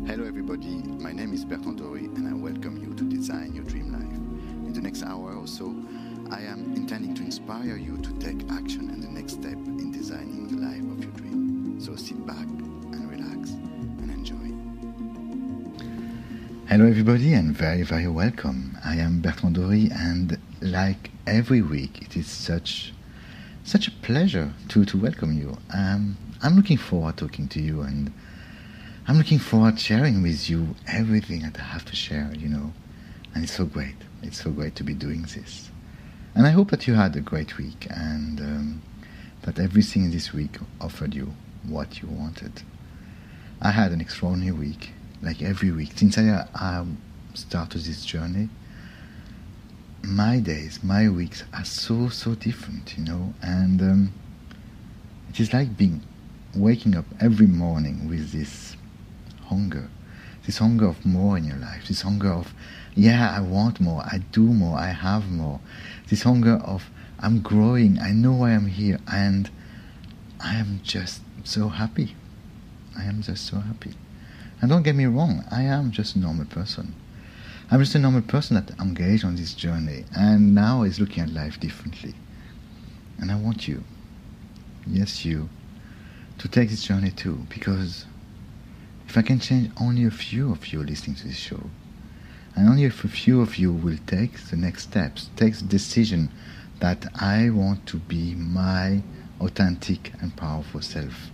Hello everybody, my name is Bertrand Dory and I welcome you to Design Your Dream Life. In the next hour or so, I am intending to inspire you to take action and the next step in designing the life of your dream. So sit back and relax and enjoy. Hello everybody and very, very welcome. I am Bertrand Dory and like every week, it is such a pleasure to welcome you. I'm looking forward to talking to you and I'm looking forward to sharing with you everything that I have to share, and it's so great. It's so great to be doing this. And I hope that you had a great week and that everything this week offered you what you wanted. I had an extraordinary week, like every week. Since I started this journey, my days, my weeks are so different, and it is like waking up every morning with this hunger of more in your life, this hunger of, I want more, I do more, I have more, this hunger of, I'm growing, I know why I'm here, and I am just so happy. And don't get me wrong, I am just a normal person. I'm just a normal person that engaged on this journey and now is looking at life differently. And I want you, yes you, to take this journey too, because if I can change only a few of you listening to this show, and only if a few of you will take the next steps, take the decision that I want to be my authentic and powerful self,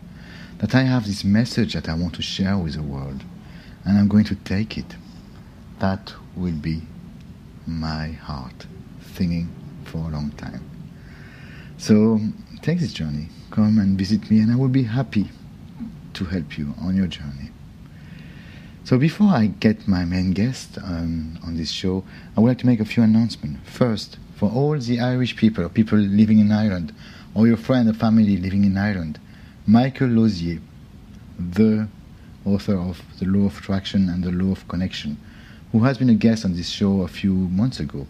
that I have this message that I want to share with the world, and I'm going to take it, that will be my heart singing for a long time. So take this journey, come and visit me, and I will be happy to help you on your journey. So before I get my main guest on this show, I would like to make a few announcements. First, for all the Irish people or people living in Ireland, or your friend or family living in Ireland, Michael Lozier, the author of The Law of Attraction and The Law of Connection, who has been a guest on this show a few months ago.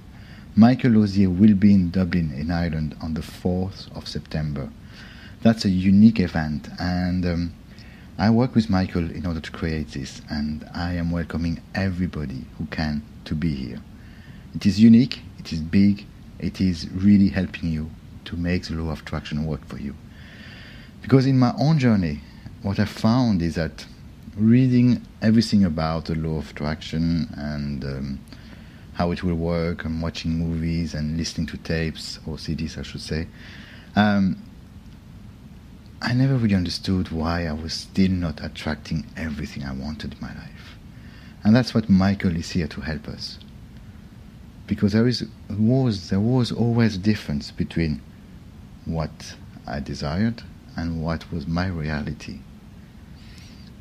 Michael Lozier will be in Dublin in Ireland on the 4th of September. That's a unique event, and I work with Michael in order to create this, and I am welcoming everybody who can to be here. It is unique, it is big, it is really helping you to make the law of attraction work for you. Because in my own journey, what I found is that reading everything about the law of attraction and how it will work, and watching movies and listening to tapes, or CDs I should say, I never really understood why I was still not attracting everything I wanted in my life. And that's what Michael is here to help us. Because there was always a difference between what I desired and what was my reality.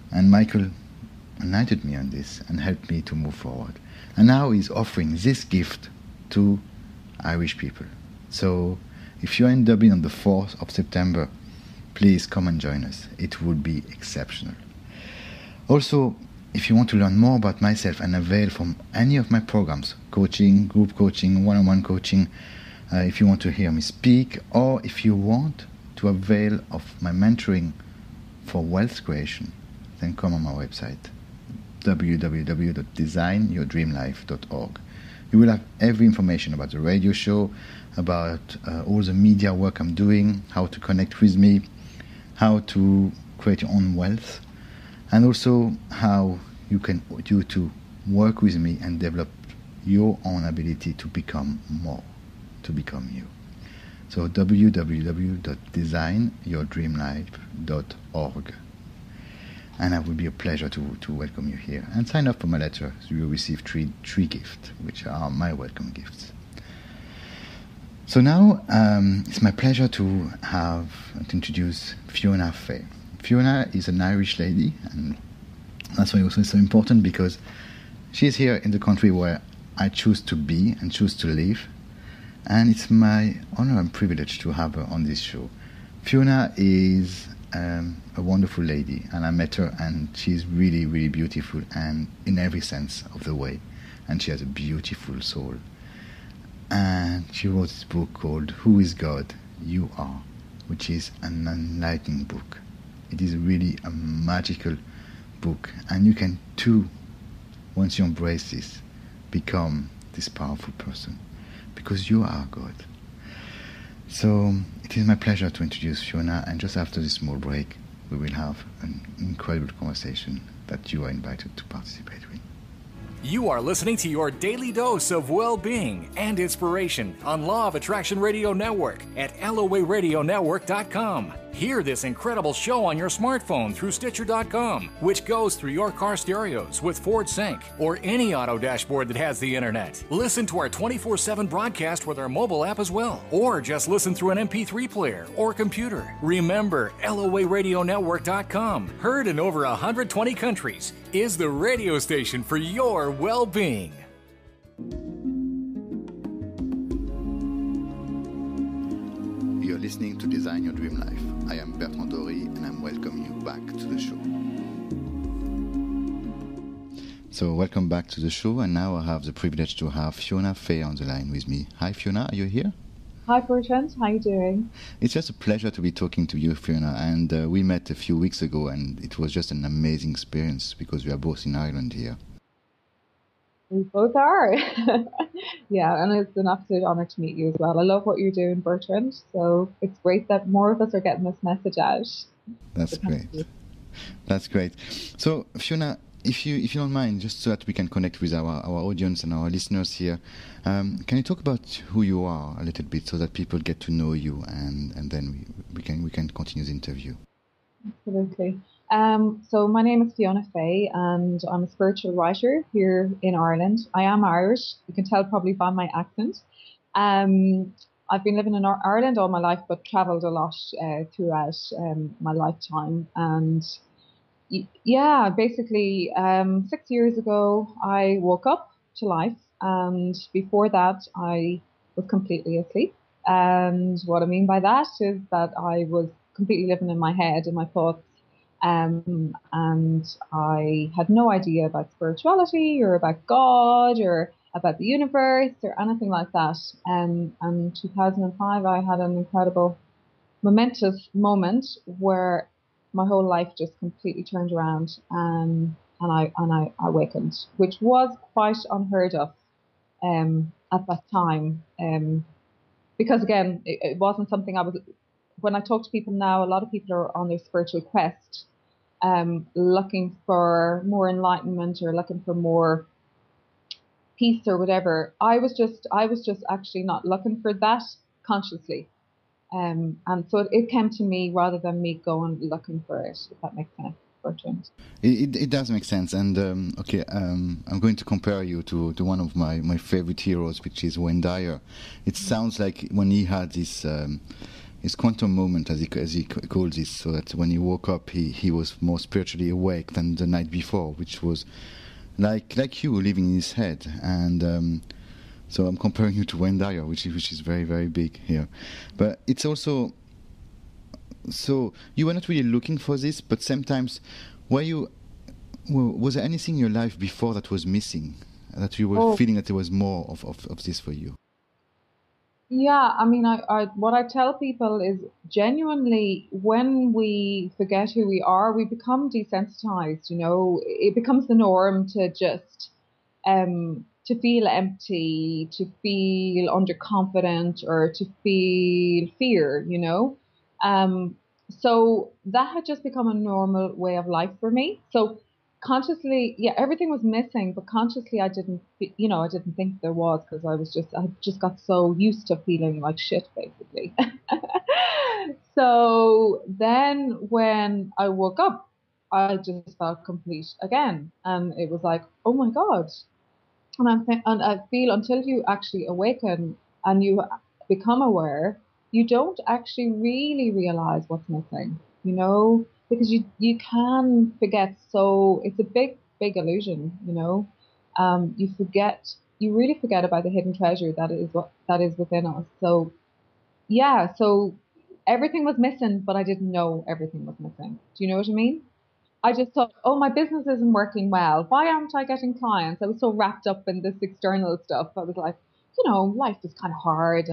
And Michael enlightened me on this and helped me to move forward. And now he's offering this gift to Irish people. So if you're in Dublin on the 4th of September, please come and join us. It would be exceptional. Also, if you want to learn more about myself and avail from any of my programs, coaching, group coaching, one-on-one coaching, if you want to hear me speak, or if you want to avail of my mentoring for wealth creation, then come on my website, www.designyourdreamlife.org. You will have every information about the radio show, about all the media work I'm doing, how to connect with me, how to create your own wealth, and also how you to work with me and develop your own ability to become more, to become you. So www.designyourdreamlife.org. And it will be a pleasure to welcome you here. And sign up for my letter, so you'll receive three gifts, which are my welcome gifts. So now it's my pleasure to introduce Fiona Fay. Fiona is an Irish lady, and that's why also it's so important, because she's here in the country where I choose to be and choose to live, and it's my honor and privilege to have her on this show. Fiona is a wonderful lady, and I met her, and she's really, really beautiful, and in every sense of the way, and she has a beautiful soul. And she wrote this book called Who is God? You Are, which is an enlightening book. It is really a magical book, and you can too, once you embrace this, become this powerful person, because you are God. So it is my pleasure to introduce Fiona, and just after this small break, we will have an incredible conversation that you are invited to participate with. You are listening to your daily dose of well-being and inspiration on Law of Attraction Radio Network at LOARadionetwork.com. Hear this incredible show on your smartphone through Stitcher.com, which goes through your car stereos with Ford Sync or any auto dashboard that has the internet. Listen to our 24/7 broadcast with our mobile app as well, or just listen through an MP3 player or computer. Remember, LOARadionetwork.com, heard in over 120 countries, is the radio station for your well-being. You're listening to Design Your Dream Life. I am Bertrand Dory, and I'm welcoming you back to the show. So welcome back to the show, and now I have the privilege to have Fiona Fay on the line with me. Hi Fiona, are you here? Hi Bertrand, how are you doing? It's just a pleasure to be talking to you, Fiona, and we met a few weeks ago, and it was just an amazing experience because we are both in Ireland here. We both are. Yeah, and it's an absolute honor to meet you as well. I love what you're doing, Bertrand, so it's great that more of us are getting this message out. That's great. That's great. So Fiona, if you don't mind, just so that we can connect with our audience and our listeners here, can you talk about who you are a little bit so that people get to know you, and then we can continue the interview? Absolutely. So my name is Fiona Fay, and I'm a spiritual writer here in Ireland. I am Irish. You can tell probably by my accent. I've been living in Ireland all my life, but travelled a lot throughout my lifetime. And yeah, basically 6 years ago, I woke up to life. And before that, I was completely asleep. And what I mean by that is that I was completely living in my head and my thoughts. And I had no idea about spirituality or about God or about the universe or anything like that. And in 2005, I had an incredible, momentous moment where my whole life just completely turned around, and I awakened, which was quite unheard of at that time. Because again, it wasn't something I was. When I talk to people now, a lot of people are on their spiritual quest, looking for more enlightenment or looking for more peace or whatever. I was just actually not looking for that consciously. And so it came to me rather than me going looking for it, if that makes sense, Bertrand. It does make sense. And I'm going to compare you to one of my favorite heroes, which is Wayne Dyer. It sounds like when he had this his quantum moment, as he calls it, so that when he woke up, he was more spiritually awake than the night before, which was like you living in his head. And so I'm comparing you to Wayne Dyer, which is very, very big here. But it's also, so you were not really looking for this, but sometimes was there anything in your life before that was missing, that you were feeling that there was more of this for you? Yeah, I mean, I what I tell people is genuinely when we forget who we are, we become desensitized. You know, it becomes the norm to just to feel empty, to feel underconfident, or to feel fear. You know, so that had just become a normal way of life for me. So consciously, yeah, everything was missing, but consciously I didn't, I didn't think there was, because I just got so used to feeling like shit, basically. So then when I woke up, I just felt complete again. And it was like, oh my God. And I feel until you actually awaken and you become aware, you don't actually really realize what's missing, because you can forget. So it's a big illusion, you really forget about the hidden treasure that is within us. So yeah, so everything was missing, but I didn't know everything was missing. Do you know what I mean? I just thought, oh, my business isn't working well. Why aren't I getting clients? I was so wrapped up in this external stuff. I was like, life is kind of hard,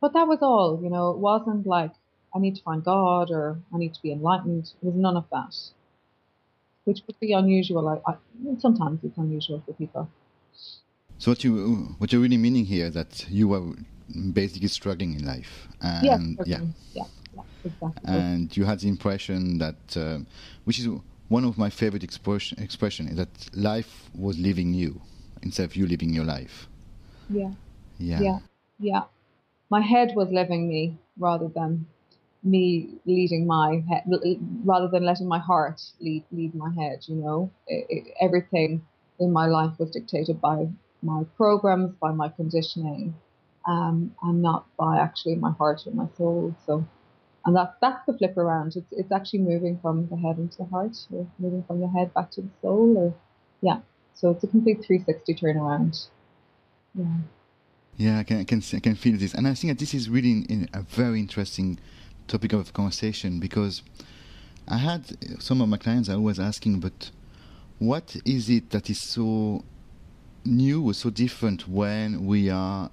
but that was all. It wasn't like I need to find God or I need to be enlightened. It was none of that. which would be unusual. Sometimes it's unusual for people. So what you're really meaning here is that you were basically struggling in life, and yeah, exactly. And you had the impression that, which is one of my favorite expression, is that life was living you instead of you living your life. Yeah. My head was living me rather than me leading my head, rather than letting my heart lead my head. Everything in my life was dictated by my programs, by my conditioning, and not by actually my heart or my soul. So, and that's the flip around. It's actually moving from the head into the heart, or moving from the head back to the soul, or So it's a complete 360 turnaround. Yeah. Yeah, I can feel this, and I think that this is really a very interesting topic of conversation, because I had some of my clients are always asking, but what is it that is so new or so different when we are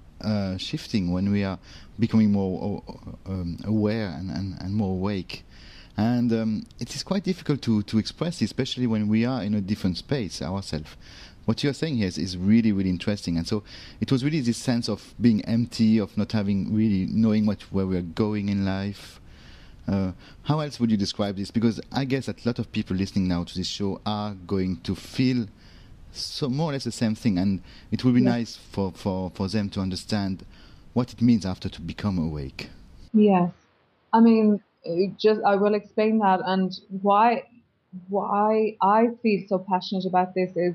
shifting, when we are becoming more aware and more awake? And it is quite difficult to express, especially when we are in a different space ourselves. What you're saying here is really, really interesting. And so it was really this sense of being empty, of not having really knowing where we're going in life. How else would you describe this? Because I guess that a lot of people listening now to this show are going to feel so more or less the same thing. And it would be nice for them to understand what it means after to become awake. Yes. I mean, I will explain that, and why I feel so passionate about this is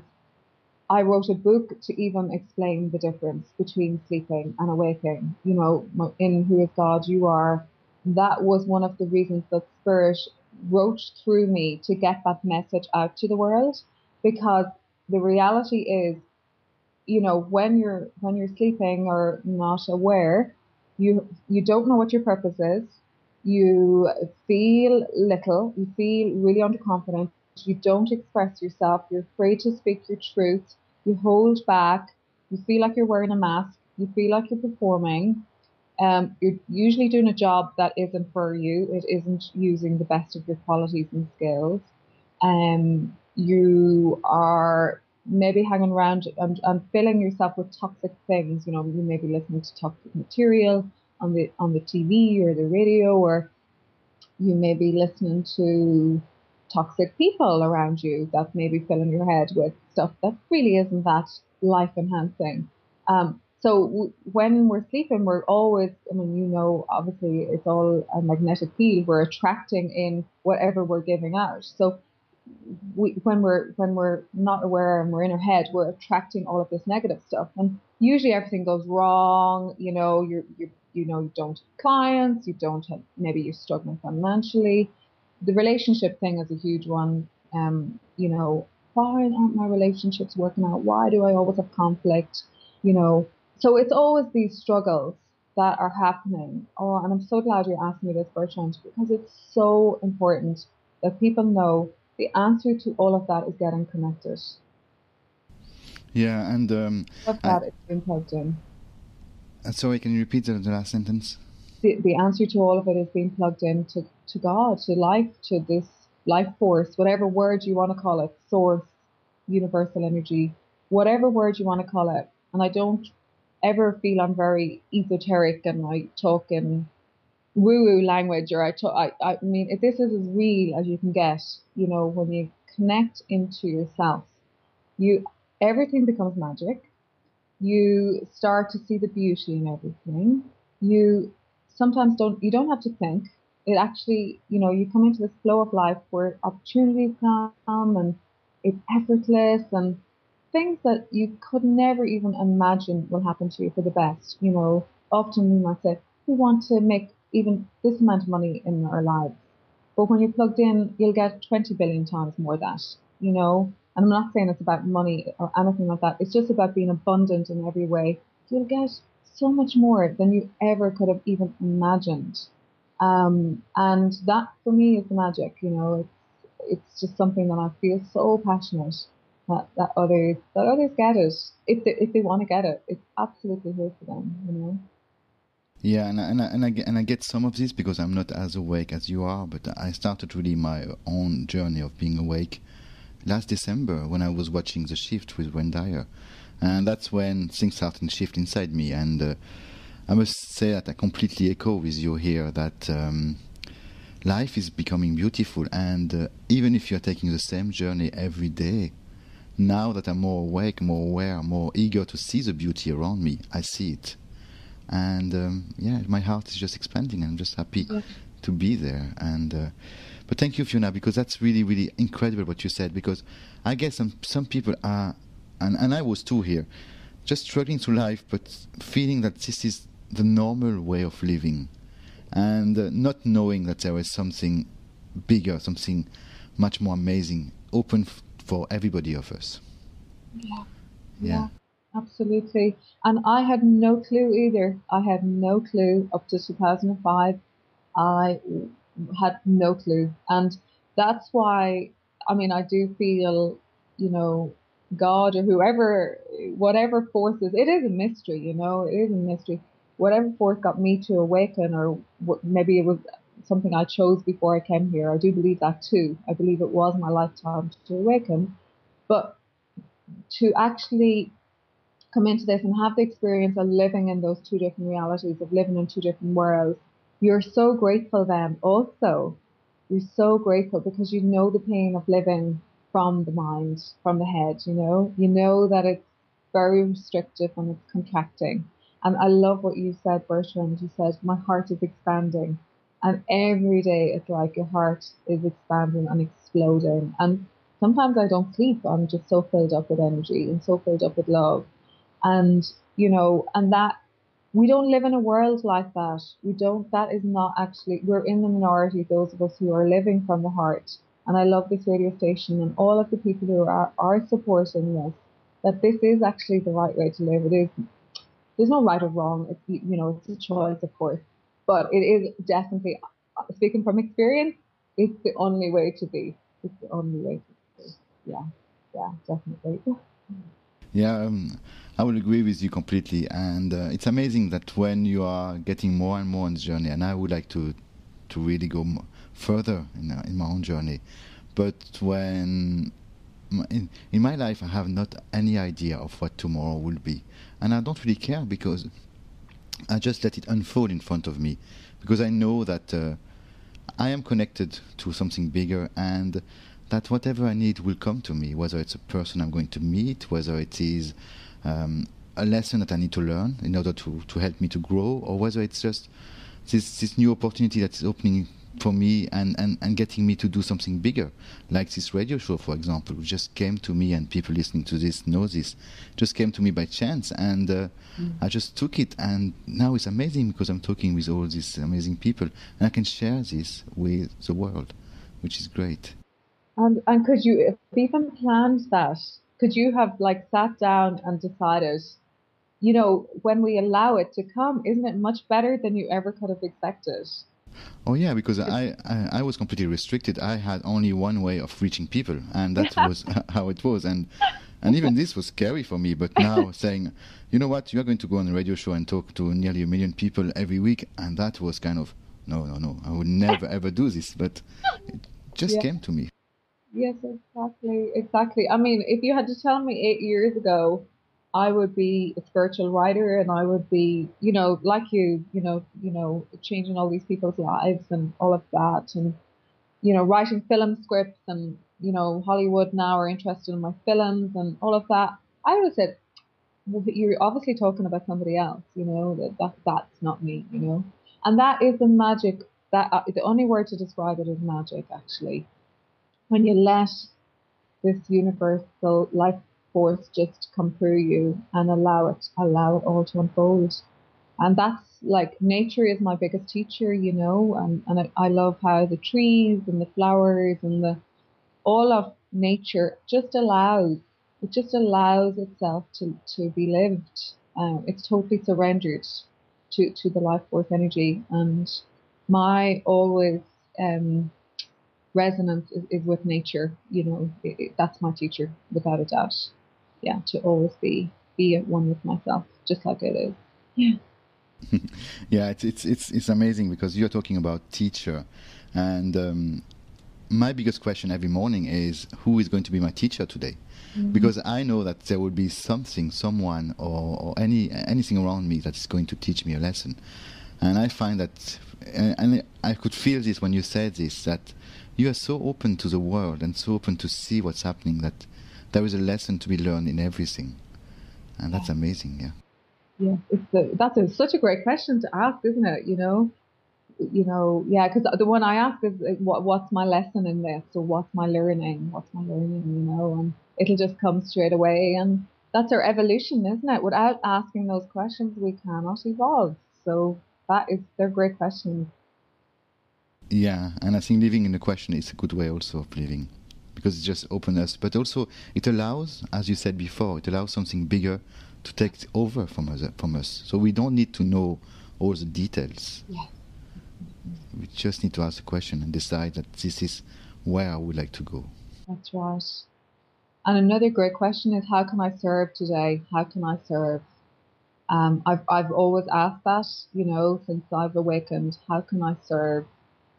I wrote a book to even explain the difference between sleeping and awaking. In Who is God, You Are. That was one of the reasons that Spirit wrote through me to get that message out to the world, because the reality is, when you're sleeping or not aware, you don't know what your purpose is. You feel little. You feel really underconfident. You don't express yourself. You're afraid to speak your truth. You hold back. You feel like you're wearing a mask. You feel like you're performing. You're usually doing a job that isn't for you. It isn't using the best of your qualities and skills. You are maybe hanging around and filling yourself with toxic things. You may be listening to toxic material on the TV or the radio, or you may be listening to toxic people around you that may be filling your head with stuff that really isn't that life enhancing. So when we're sleeping, we're always, obviously it's all a magnetic field. We're attracting in whatever we're giving out. So when we're not aware and we're in our head, we're attracting all of this negative stuff. And usually everything goes wrong. You don't have clients, maybe you're struggling financially. The relationship thing is a huge one. Why aren't my relationships working out? Why do I always have conflict? So it's always these struggles that are happening. Oh, and I'm so glad you're asking me this, Bertrand, because it's so important that people know the answer to all of that is getting connected. Yeah, and it's been plugged in. Sorry, can you repeat the last sentence? The answer to all of it is being plugged in to God, to life, to this life force, whatever word you want to call it, source, universal energy, whatever word you want to call it. And I don't ever feel I'm very esoteric and I talk in woo-woo language, or I mean, this is as real as you can get. When you connect into yourself, everything becomes magic. You start to see the beauty in everything. You sometimes you don't have to think. It actually, you come into this flow of life where opportunities come and it's effortless, and things that you could never even imagine will happen to you for the best. Often we might say, we want to make even this amount of money in our lives. But when you're plugged in, you'll get 20 billion times more that, And I'm not saying it's about money or anything like that. It's just about being abundant in every way. You'll get so much more than you ever could have even imagined. And that for me is the magic. It's just something that I feel so passionate that others get it if they want to get it. It's absolutely here for them. Yeah, and I get some of this because I'm not as awake as you are, but I started really my own journey of being awake last December when I was watching The Shift with Wayne Dyer. And that's when things started to shift inside me. And I must say that I completely echo with you here that life is becoming beautiful. And even if you're taking the same journey every day, now that I'm more awake, more aware, more eager to see the beauty around me, I see it. And my heart is just expanding. I'm just happy to be there. And but thank you, Fiona, because that's really, really incredible what you said. Because I guess some people are, and I was too here, just struggling through life, but feeling that this is the normal way of living, and not knowing that there is something bigger, something much more amazing, open for everybody of us. Yeah, absolutely. And I had no clue either. I had no clue up to 2005. I had no clue. And that's why, I mean, I do feel, God or whoever, whatever forces, it is a mystery, it is a mystery. Whatever force got me to awaken, or maybe it was something I chose before I came here. I do believe that too. I believe it was my lifetime to awaken. But to actually come into this and have the experience of living in those two different realities, of living in two different worlds, you're so grateful then also. You're so grateful because you know the pain of living from the mind, from the head, you know that it's very restrictive and it's contracting. And I love what you said, Bertrand. You said, my heart is expanding. And every day it's like your heart is expanding and exploding. And sometimes I don't sleep. I'm just so filled up with energy and so filled up with love. And, and that we don't live in a world like that. That is not actually, we're in the minority, those of us who are living from the heart. And I love this radio station and all of the people who are supporting this, that this is actually the right way to live. It is, there's no right or wrong. It's, it's a choice, of course. But it is definitely, speaking from experience, it's the only way to be. It's the only way to be. Yeah, definitely. Yeah, I will agree with you completely. And it's amazing that when you are getting more and more on the journey, and I would like to really go further in my own journey. But when in my life, I have not any idea of what tomorrow will be. And I don't really care because I just let it unfold in front of me. Because I know that I am connected to something bigger, and that whatever I need will come to me, whether it's a person I'm going to meet, whether it is a lesson that I need to learn in order to help me to grow, or whether it's just this new opportunity that is opening for me and getting me to do something bigger, like this radio show, for example, which just came to me, and people listening to this know this, just came to me by chance, and I just took it, and now it's amazing because I'm talking with all these amazing people, and I can share this with the world, which is great. And could you have even planned that? Could you have sat down and decided, when we allow it to come, isn't it much better than you ever could have expected? Oh yeah, because I was completely restricted. I had only one way of reaching people, and that was how it was. And even this was scary for me. But now saying, you know what, you are going to go on a radio show and talk to nearly 1 million people every week, and that was kind of, no, I would never ever do this. But it just came to me. Yes, exactly. I mean, if you had to tell me 8 years ago, I would be a spiritual writer, and I would be, like you, changing all these people's lives and all of that, and writing film scripts, and Hollywood now are interested in my films and all of that. I would have said, well, you're obviously talking about somebody else, that's not me, and that is the magic. That the only word to describe it is magic, actually. When you let this universal life force just come through you and allow it all to unfold. And that's nature is my biggest teacher, and I love how the trees and the flowers and all of nature just allows itself to be lived. It's totally surrendered to the life force energy. And my always resonance is with nature. That's my teacher, without a doubt. Yeah, to always be at one with myself, just like it is. Yeah. Yeah, it's amazing because you're talking about teacher, and my biggest question every morning is, who is going to be my teacher today? Because I know that there will be something, someone, or anything around me that's going to teach me a lesson. And I find that, and I could feel this when you said this, that you are so open to the world and so open to see what's happening, that there is a lesson to be learned in everything. And that's amazing, yeah. Yeah, that's such a great question to ask, isn't it? Yeah, because the one I ask is what's my lesson in this, or what's my learning, and it'll just come straight away. And that's our evolution, isn't it? Without asking those questions, we cannot evolve. So they're great questions. Yeah, and I think living in the question is a good way also of living, because it just opens us, but also it allows, as you said before, it allows something bigger to take over from us. So we don't need to know all the details. Yeah. We just need to ask the question and decide that this is where I would like to go. That's right. And another great question is, how can I serve today? How can I serve? I've always asked that, since I've awakened. How can I serve?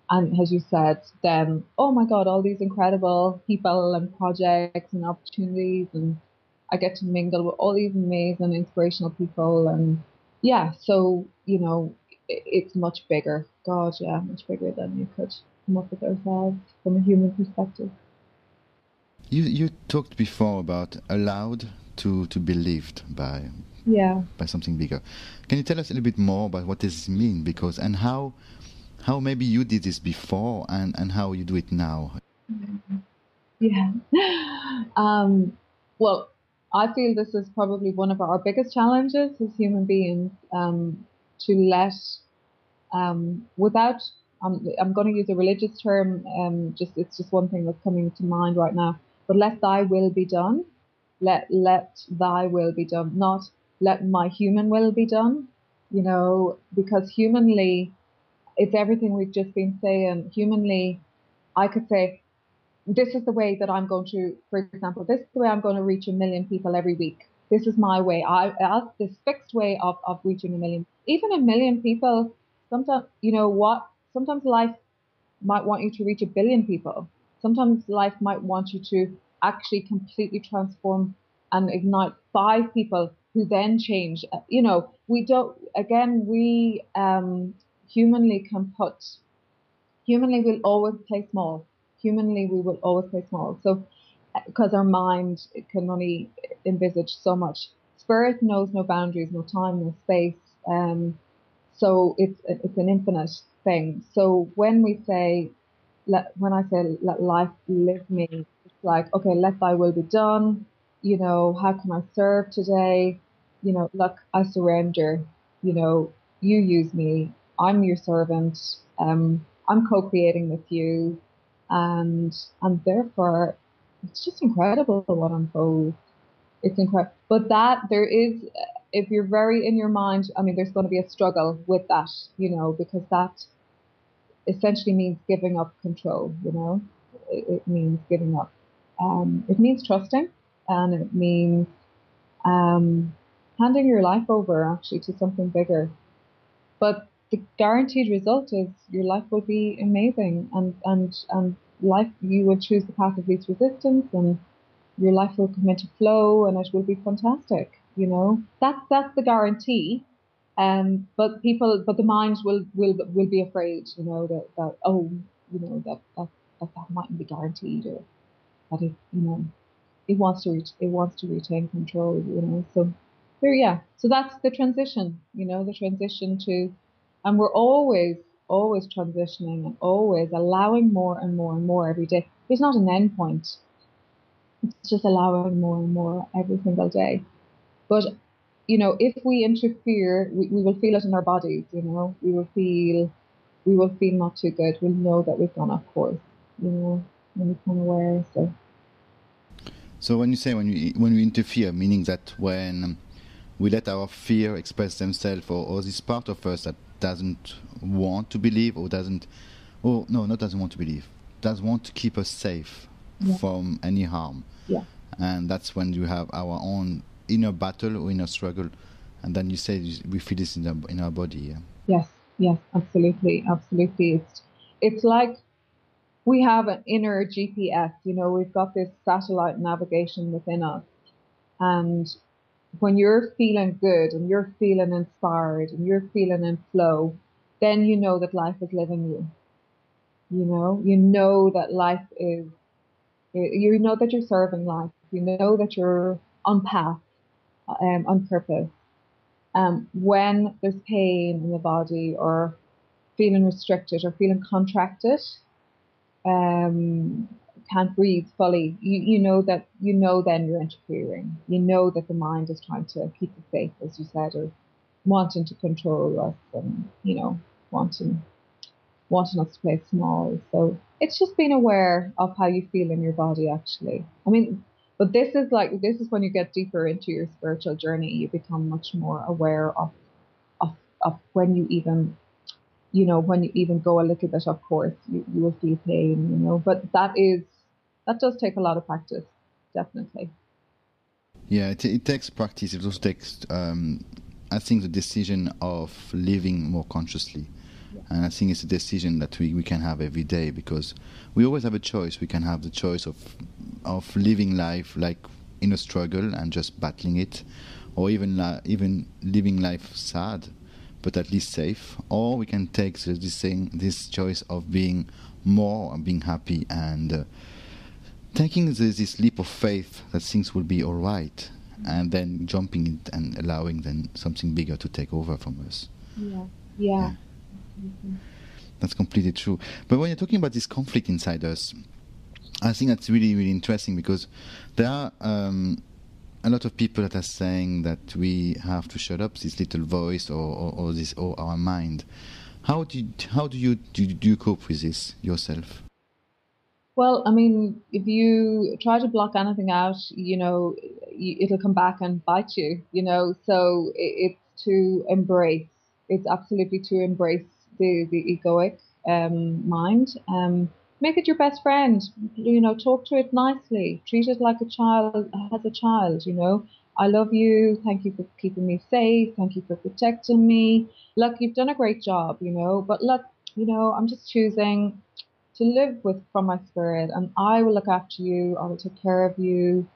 And as you said, then, oh my God, all these incredible people and projects and opportunities, and I get to mingle with all these amazing, inspirational people. And yeah, so, it's much bigger. God, yeah, much bigger than you could come up with ourselves from a human perspective. You talked before about allowed to be lived by something bigger. Can you tell us a little bit more about what does this mean? Because, and how maybe you did this before and how you do it now? Yeah. Well, I feel this is probably one of our biggest challenges as human beings, to let, without, I'm going to use a religious term, it's just one thing that's coming to mind right now, but let thy will be done. Let thy will be done, not let my human will be done, because humanly, it's everything we've just been saying. Humanly, I could say, this is the way that I'm going to, for example, this is the way I'm going to reach 1 million people every week. This is my way. I have this fixed way of reaching 1 million. Even 1 million people, sometimes, sometimes life might want you to reach 1 billion people. Sometimes life might want you to actually completely transform and ignite 5 people who then change. We don't, again, humanly we'll always play small. Humanly, we will always play small. So, because our mind can only envisage so much. Spirit knows no boundaries, no time, no space. So it's an infinite thing. So when I say let life live me, it's like, okay, let thy will be done. How can I serve today? Look, I surrender. You use me. I'm your servant. I'm co-creating with you, and therefore it's just incredible what unfolds. It's incredible. But that there is, if you're very in your mind, I mean, there's going to be a struggle with that, because that essentially means giving up control. It means giving up. It means trusting, and it means handing your life over actually to something bigger. But the guaranteed result is your life will be amazing, and life, you will choose the path of least resistance, and your life will come into flow, and it will be fantastic. That's the guarantee. But the mind will be afraid, that mightn't be guaranteed, or that it wants to retain control. So there, so that's the transition. The transition to. And we're always transitioning and always allowing more and more and more every day. There's not an end point. It's just allowing more and more every single day. But, if we interfere, we will feel it in our bodies, we will feel not too good. We'll know that we've gone off course, when we become aware. So when you say when we interfere, meaning that when we let our fear express themselves, or this part of us that doesn't want to believe, or doesn't want to believe, does want to keep us safe from any harm. Yeah. And that's when you have our own inner battle or inner struggle, and then you say we feel this in our body. Yes, absolutely. It's like we have an inner GPS. We've got this satellite navigation within us. And when you're feeling good and you're feeling inspired and you're feeling in flow, then you know that life is living you. You know that life is, you know that you're serving life. You know that you're on path, on purpose. When there's pain in the body or feeling restricted or feeling contracted, can't breathe fully, you know then you're interfering. You know that the mind is trying to keep us safe, as you said, or wanting to control us and, wanting us to play small. So it's just being aware of how you feel in your body, actually. I mean, but this is when you get deeper into your spiritual journey, you become much more aware of when you even go a little bit, of course, you will feel pain, but that does take a lot of practice, definitely. Yeah, it takes practice. It also takes, I think, the decision of living more consciously. Yeah. And I think it's a decision that we can have every day, because we always have a choice. We can have the choice of living life like in a struggle and just battling it, or even living life sad, but at least safe. Or we can take this choice of being more, being happy, and taking this leap of faith that things will be all right, and then jumping it and allowing then something bigger to take over from us. Yeah. Mm-hmm. That's completely true. But when you're talking about this conflict inside us, I think that's really, really interesting, because there are a lot of people that are saying that we have to shut up this little voice or our mind. How do you cope with this yourself? Well, I mean, if you try to block anything out, it'll come back and bite you, So it's to embrace. It's absolutely to embrace the egoic mind. Make it your best friend. Talk to it nicely. Treat it like a child, as a child. I love you. Thank you for keeping me safe. Thank you for protecting me. Look, you've done a great job. But look, I'm just choosing to live from my spirit, and I will look after you. I will take care of you.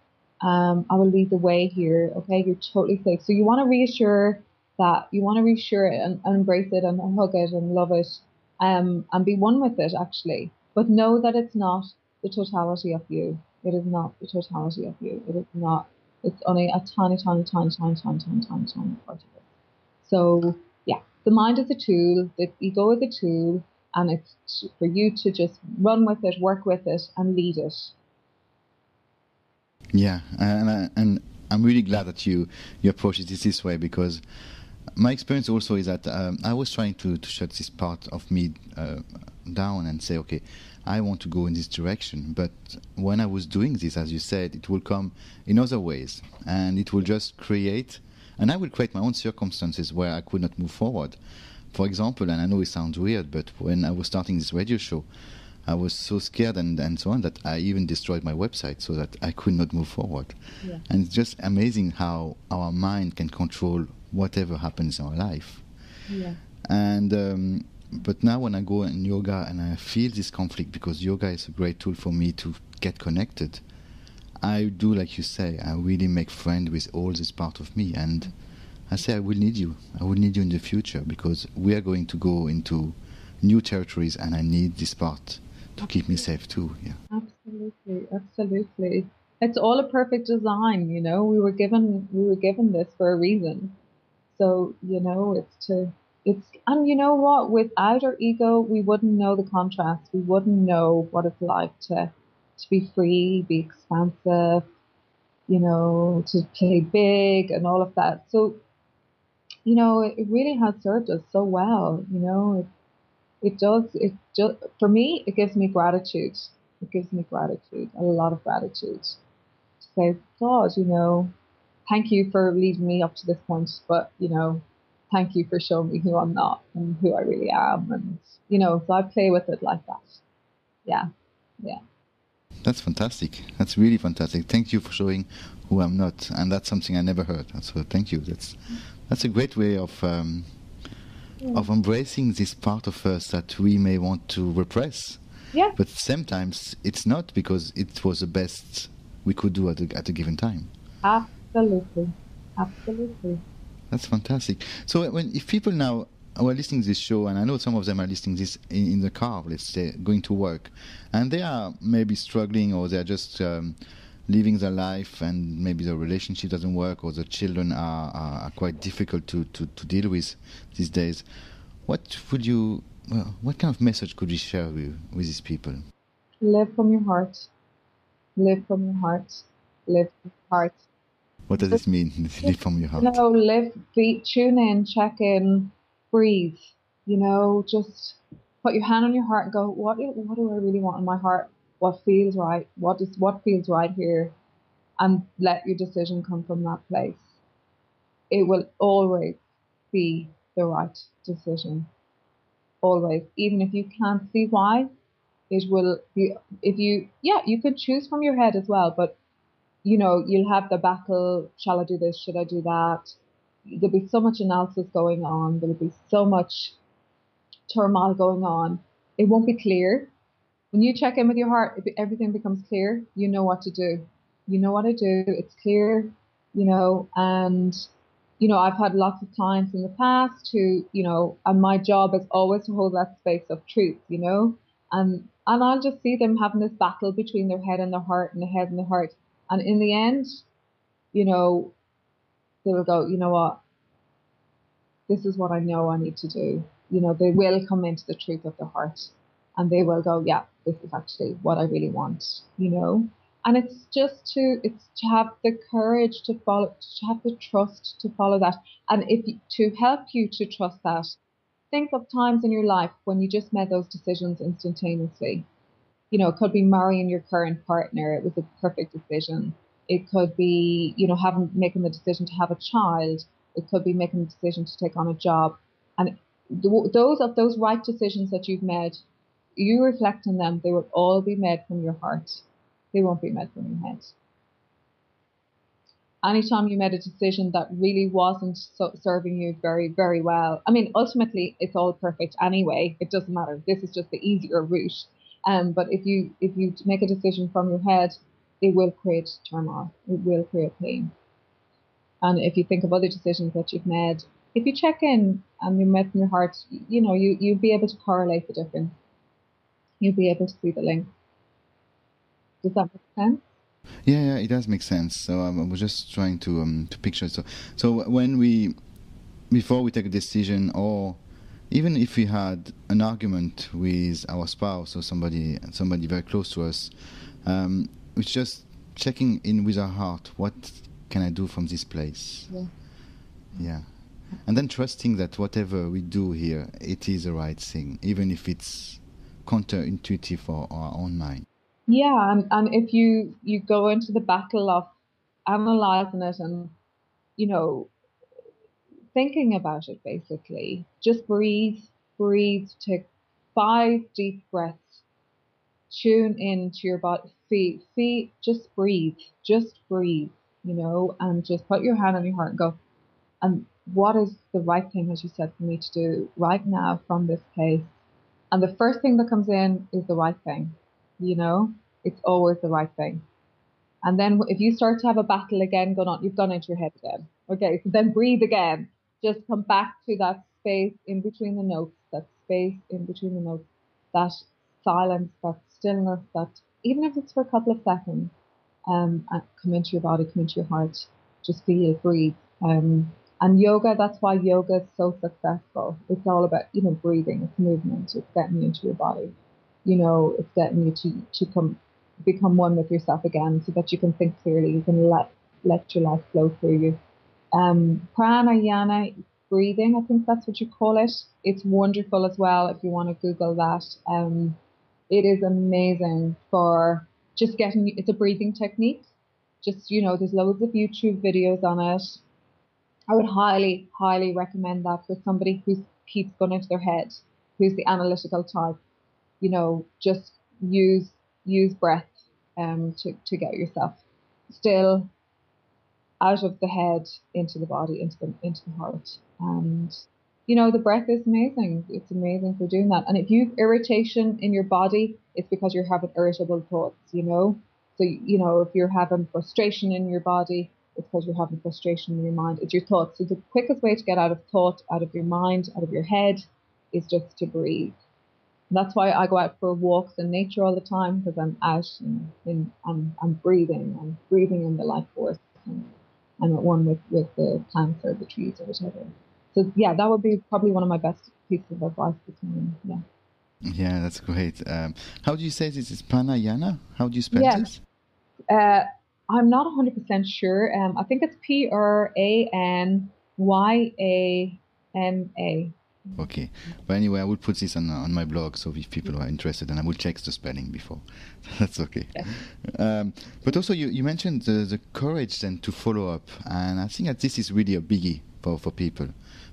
I will lead the way here. Okay, you're totally safe. So you want to reassure that. You want to reassure it and embrace it and hug it and love it, and be one with it, actually. But know that it's not the totality of you. It is not the totality of you. It is not. It's only a tiny, tiny, tiny, tiny, tiny, tiny, tiny, tiny part of it. So yeah, the mind is a tool. The ego is a tool. And it's for you to just run with it, work with it, and lead it. Yeah, and I'm really glad that you approach it this way, because my experience also is that I was trying to shut this part of me down and say, okay, I want to go in this direction. But when I was doing this, as you said, it will come in other ways, and it will just create, and I will create my own circumstances where I could not move forward. For example, and I know it sounds weird, but when I was starting this radio show, I was so scared and so on that I even destroyed my website so that I could not move forward. Yeah. And it's just amazing how our mind can control whatever happens in our life. Yeah. And but now when I go in yoga and I feel this conflict, because yoga is a great tool for me to get connected, I do, like you say, I really make friends with all this part of me, and I say I will need you. I will need you in the future, because we are going to go into new territories, and I need this part to keep me safe too. Yeah. Absolutely. It's all a perfect design. We were given this for a reason. So and you know what? Without our ego, we wouldn't know the contrast. We wouldn't know what it's like to be free, be expansive, to play big and all of that. So. It really has served us so well. It does. It just, for me, it gives me gratitude. It gives me gratitude, a lot of gratitude. To say, God, thank you for leading me up to this point, but thank you for showing me who I'm not and who I really am, and so I play with it like that. Yeah. That's fantastic. That's really fantastic. Thank you for showing who I'm not, and that's something I never heard. So thank you. That's a great way of embracing this part of us that we may want to repress, Yeah, But sometimes it's not, because it was the best we could do at a given time. absolutely. Absolutely. That's fantastic. So if people now are listening to this show, and I know some of them are listening this in the car, let's say, going to work, and they are maybe struggling, or they're just living their life, and maybe the relationship doesn't work, or the children are quite difficult to deal with these days. What would you, what kind of message could you share with these people? Live from your heart. Live from your heart. Live from your heart. What does Just, it mean, live from your heart? tune in, check in, breathe. Just put your hand on your heart and go, what do I really want in my heart? What feels right? What feels right here? And let your decision come from that place. It will always be the right decision. Always. Even if you can't see why, it will be, if you could choose from your head as well, but you'll have the battle. Shall I do this? Should I do that? There'll be so much analysis going on. There'll be so much turmoil going on. It won't be clear. When you check in with your heart, everything becomes clear. You know what to do. You know what to do. It's clear, and, I've had lots of clients in the past who, and my job is always to hold that space of truth, and I'll just see them having this battle between their head and their heart and the head and the heart. And in the end, you know, they will go, you know what, this is what I know I need to do. They will come into the truth of their heart, and they will go, yeah, this is actually what I really want. And it's to have the courage to follow, to have the trust to follow that. And to help you to trust that, think of times in your life when you just made those decisions instantaneously. It could be marrying your current partner. It was a perfect decision. It could be, making the decision to have a child. It could be making the decision to take on a job. And those right decisions that you've made, you reflect on them, they will all be made from your heart. They won't be made from your head. Anytime you made a decision that really wasn't serving you very, very well. I mean, ultimately, it's all perfect anyway. It doesn't matter. This is just the easier route. But if you make a decision from your head, it will create turmoil. It will create pain. And if you think of other decisions that you've made, if you check in and you made from your heart, you'll be able to correlate the difference. You'll be able to see the link. Does that make sense? Yeah, it does make sense. So I was just trying to picture. So when we, before we take a decision, or even if we had an argument with our spouse or somebody very close to us, it's just checking in with our heart. What can I do from this place? Yeah. And then trusting that whatever we do here, it is the right thing, even if it's counterintuitive for our own mind. Yeah, and if you go into the battle of analyzing it and, you know, thinking about it, basically, just breathe, take 5 deep breaths, tune into your body, just breathe, and just put your hand on your heart and go, and what is the right thing, as you said, for me to do right now from this place? And the first thing that comes in is the right thing, it's always the right thing. And then if you start to have a battle again going on, you've gone into your head again. Okay, so then breathe again. Just come back to that space in between the notes, that silence, that stillness, that even if it's for a couple of seconds, and come into your body, come into your heart, just feel, breathe. And yoga, that's why yoga is so successful. It's all about, breathing, it's movement, it's getting you into your body. It's getting you to become one with yourself again so that you can think clearly, you can let your life flow through you. Pranayama breathing, I think that's what you call it. It's wonderful as well if you want to Google that. It is amazing for just getting, it's a breathing technique. Just, there's loads of YouTube videos on it. I would highly, highly recommend that for somebody who keeps going into their head, who's the analytical type. Just use breath to get yourself still, out of the head, into the body, into the heart. And the breath is amazing. It's amazing for doing that. And if you've irritation in your body, it's because you're having irritable thoughts. So, if you're having frustration in your body, it's because you're having frustration in your mind. It's your thoughts. So the quickest way to get out of thought, out of your mind, out of your head, is just to breathe. And that's why I go out for walks in nature all the time, because I'm out and I'm breathing. I'm breathing in the life force. And I'm at one with the plants or the trees or whatever. So yeah, that would be probably one of my best pieces of advice this morning. Yeah. Yeah, that's great. How do you say this? Is pranayama? How do you spell this? I'm not 100% sure. I think it's Pranyama. Okay. But anyway, I will put this on my blog, so if people are interested, and I will check the spelling before. That's okay. Yeah. But also, you mentioned the courage then to follow up, and I think that this is really a biggie for people,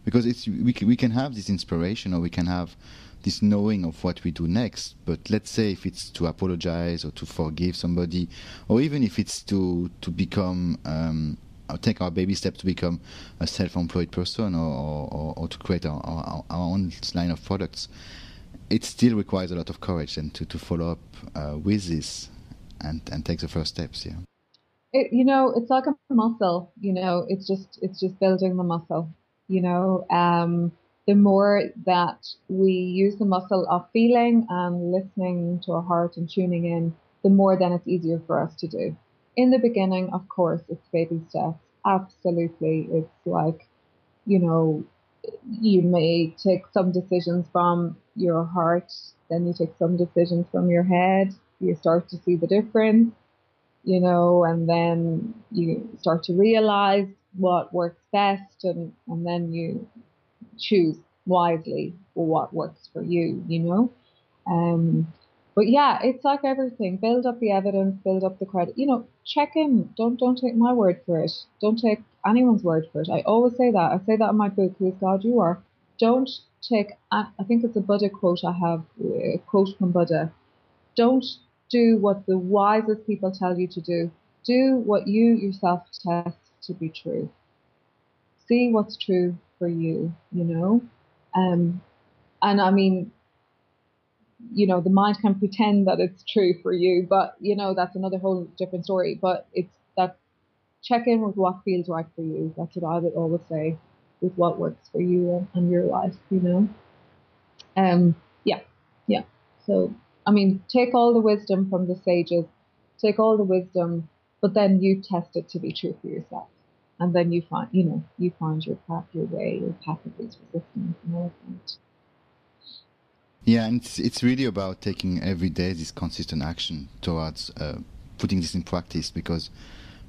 because we can have this inspiration, or we can have this knowing of what we do next, but let's say if it's to apologize or to forgive somebody, or even if it's to become or take our baby step to become a self-employed person, or to create our own line of products, it still requires a lot of courage and to follow up with this and take the first steps. Yeah. It's like a muscle. It's just building the muscle. The more that we use the muscle of feeling and listening to our heart and tuning in, the more then it's easier for us to do. In the beginning, of course, it's baby steps. Absolutely. It's like, you may take some decisions from your heart, then you take some decisions from your head. You start to see the difference, and then you start to realize what works best, and then you choose wisely for what works for you. But yeah, it's like everything. Build up the evidence, build up the credit. Check in. Don't take my word for it. Don't take anyone's word for it. I always say that. I say that in my book, Who is God You Are. Don't take, I think it's a Buddha quote I have, a quote from Buddha. Don't do what the wisest people tell you to do. Do what you yourself test to be true. See what's true for you, and I mean, the mind can pretend that it's true for you, but that's another whole different story. But it's that check in with what feels right for you. That's what I would always say, with what works for you and your life. Yeah. So I mean, take all the wisdom from the sages, take all the wisdom, but then you test it to be true for yourself. And then you find your path, your way, your path of least resistance and all of that. Yeah, and it's really about taking every day this consistent action towards putting this in practice, because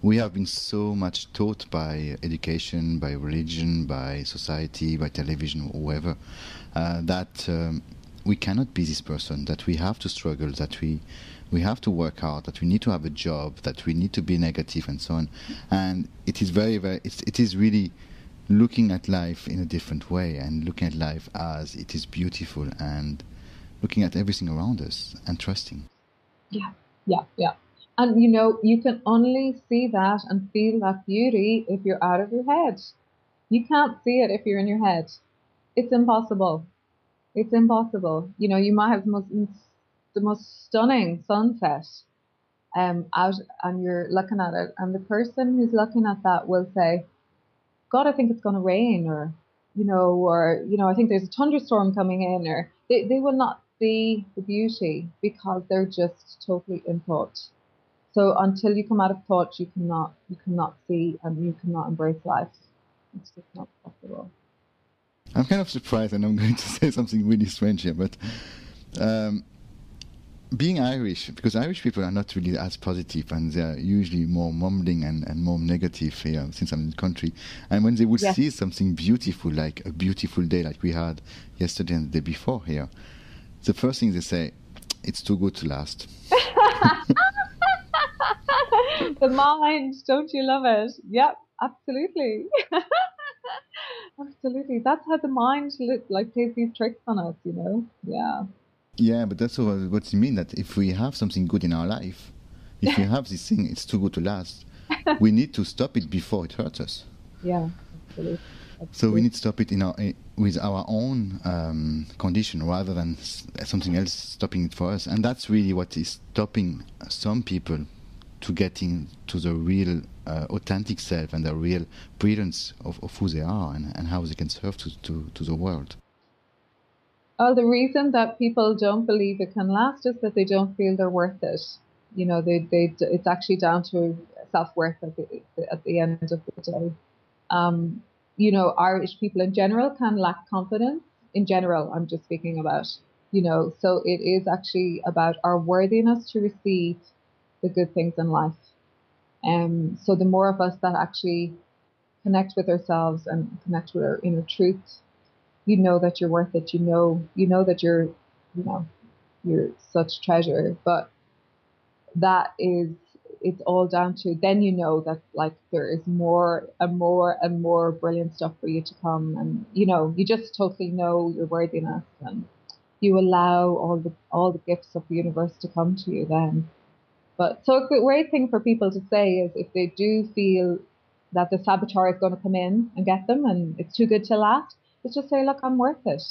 we have been so much taught by education, by religion, by society, by television, or whoever, that we cannot be this person, that we have to struggle, that we have to work hard, that we need to have a job, that we need to be negative, and so on. And it is it is really looking at life in a different way, and looking at life as it is beautiful, and looking at everything around us and trusting. Yeah. And you can only see that and feel that beauty if you're out of your head. You can't see it if you're in your head. It's impossible. It's impossible. You might have the most stunning sunset out, and you're looking at it, and the person who's looking at that will say, God, I think it's going to rain, or I think there's a thunderstorm coming in, or they will not see the beauty because they're just totally in thought. So until you come out of thought, you cannot see, and you cannot embrace life. It's just not possible. I'm kind of surprised, and I'm going to say something really strange here, but being Irish, because Irish people are not really as positive, and they're usually more mumbling and more negative here since I'm in the country. And when they would see something beautiful, like a beautiful day like we had yesterday and the day before here, the first thing they say, it's too good to last. The mind, don't you love it? Yep, absolutely. Absolutely. That's how the mind plays these tricks on us, Yeah. Yeah, but that's what you mean, that if we have something good in our life, if we have this thing, it's too good to last, we need to stop it before it hurts us. Yeah, absolutely. So we need to stop it with our own condition rather than something else stopping it for us. And that's really what is stopping some people to getting to the real authentic self and the real brilliance of who they are and how they can serve to the world. Oh, the reason that people don't believe it can last is that they don't feel they're worth it. You know, it's actually down to self-worth at the end of the day. You know, Irish people in general can lack confidence. In general, I'm just speaking about, you know, so it is actually about our worthiness to receive the good things in life. So the more of us that actually connect with ourselves and connect with our inner truth, you know that you're worth it. You know that you're such treasure. But that is, it's all down to then you know that like there is more and more and more brilliant stuff for you to come, and you know you just totally know your worthiness, and you allow all the gifts of the universe to come to you then. But so a great thing for people to say is if they do feel that the saboteur is going to come in and get them and it's too good to last, is just say, look, I'm worth it.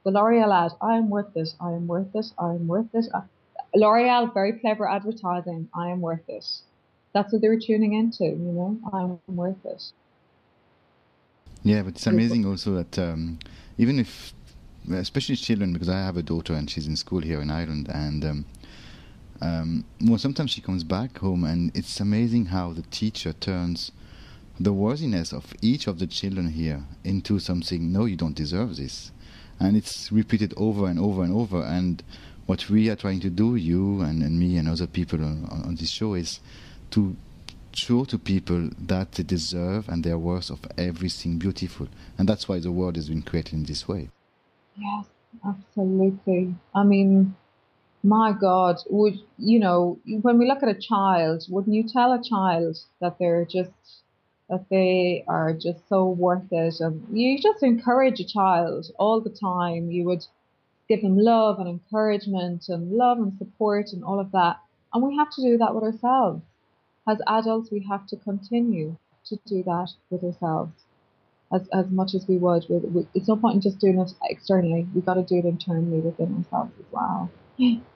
The L'Oreal ad, I am worth it, I am worth it, I am worth it. L'Oreal, very clever advertising, I am worth it. That's what they were tuning into, you know, I'm worth it. Yeah, but it's amazing also that even if, especially children, because I have a daughter and she's in school here in Ireland, and well, sometimes she comes back home and it's amazing how the teacher turns the worthiness of each of the children here into something, no, you don't deserve this. And it's repeated over and over and over. And what we are trying to do, you and me and other people on this show, is to show to people that they deserve and they're worth of everything beautiful. And that's why the world has been created in this way. Yes, absolutely. I mean, my God, would you know, when we look at a child, wouldn't you tell a child that they are just so worth it? And you just encourage a child all the time. You would give them love and encouragement and love and support and all of that. And we have to do that with ourselves. As adults, we have to continue to do that with ourselves as much as we would. It's no point in just doing it externally. We've got to do it internally within ourselves as well.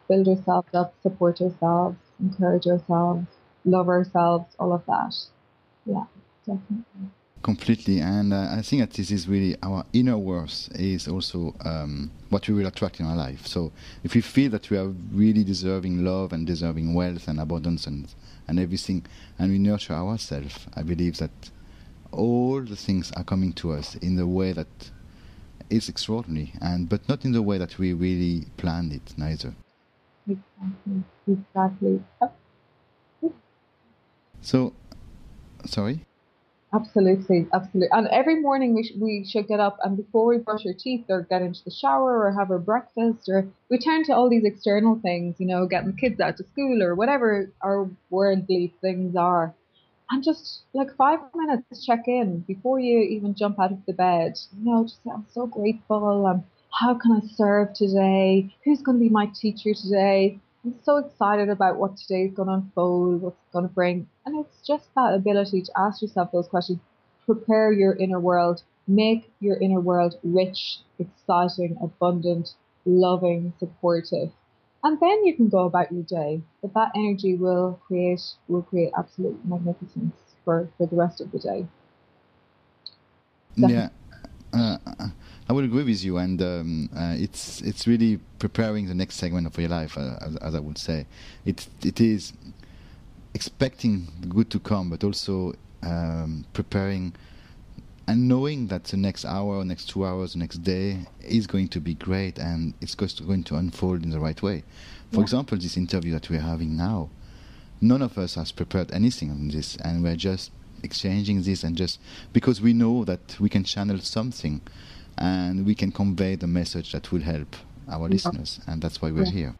Build ourselves up, support ourselves, encourage ourselves, love ourselves, all of that. Yeah, definitely. Completely, and I think that this is really our inner worth is also what we will attract in our life. So if we feel that we are really deserving love and deserving wealth and abundance and everything, and we nurture ourselves, I believe that all the things are coming to us in the way that is extraordinary, but not in the way that we really planned it, neither. Exactly. So, sorry? Absolutely. And every morning we should get up, and before we brush our teeth or get into the shower or have our breakfast, or we turn to all these external things, you know, getting the kids out to school or whatever our worldly things are. And just like 5 minutes check in before you even jump out of the bed. You know, just say, I'm so grateful. How can I serve today? Who's going to be my teacher today? I'm so excited about what today is going to unfold, what's going to bring. And it's just that ability to ask yourself those questions. Prepare your inner world. Make your inner world rich, exciting, abundant, loving, supportive. And then you can go about your day. But that energy will create absolute magnificence for the rest of the day. Definitely. Yeah, I would agree with you, and it's really preparing the next segment of your life, as I would say. It is expecting the good to come, but also preparing and knowing that the next hour, next 2 hours, next day is going to be great, and it's going to unfold in the right way. For example, this interview that we're having now, none of us has prepared anything on this, and we're just exchanging this, and just because we know that we can channel something and we can convey the message that will help our listeners, and that's why we're here.